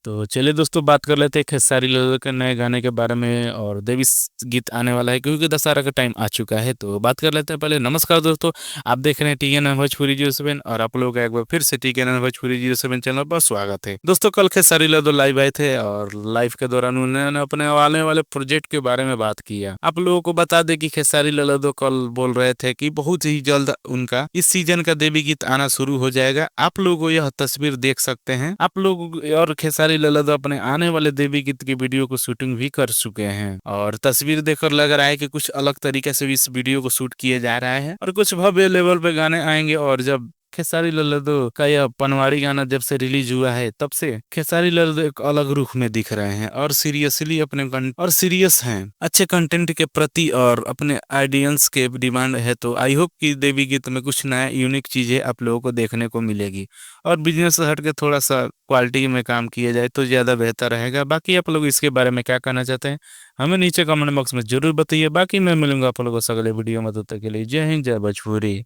तो चलिए दोस्तों, बात कर लेते हैं खेसारी लाल के नए गाने के बारे में। और देवी गीत आने वाला है क्योंकि दशहरा का टाइम आ चुका है, तो बात कर लेते हैं। पहले नमस्कार दोस्तों, आप देख रहे हैं TN भोजपुरी 07 और आप लोगों का एक बार फिर से TN भोजपुरी 07 चैनल पर स्वागत है। दोस्तों, कल खेसारी लाल लाइव आए थे और लाइव के दौरान उन्होंने अपने आने वाले प्रोजेक्ट के बारे में बात किया। आप लोगों को बता दें कि खेसारी लाल कल बोल रहे थे कि बहुत ही जल्द उनका इस सीजन का देवी गीत आना शुरू हो जाएगा। आप लोग को यह तस्वीर देख सकते हैं आप लोग। और खेसारी लाल अपने आने वाले देवी गीत की वीडियो को शूटिंग भी कर चुके हैं और तस्वीर देखकर लग रहा है कि कुछ अलग तरीके से भी इस वीडियो को शूट किया जा रहा है और कुछ भव्य लेवल पे गाने आएंगे। और जब खेसारी लाल का यह पनवाड़ी गाना जब से रिलीज हुआ है तब से खेसारी लाल एक अलग रुख में दिख रहे हैं और सीरियसली और सीरियस हैं अच्छे कंटेंट के प्रति और अपने ऑडियंस के डिमांड है। तो आई होप कि देवी गीत में कुछ नया यूनिक चीजें आप लोगों को देखने को मिलेगी और बिजनेस से हट के थोड़ा सा क्वालिटी में काम किया जाए तो ज्यादा बेहतर रहेगा। बाकी आप लोग इसके बारे में क्या कहना चाहते हैं हमें नीचे कमेंट बॉक्स में जरूर बताइए। बाकी मैं मिलूंगा आप लोगों को अगले वीडियो में, तब तक के लिए जय हिंद जय भोजपुरी।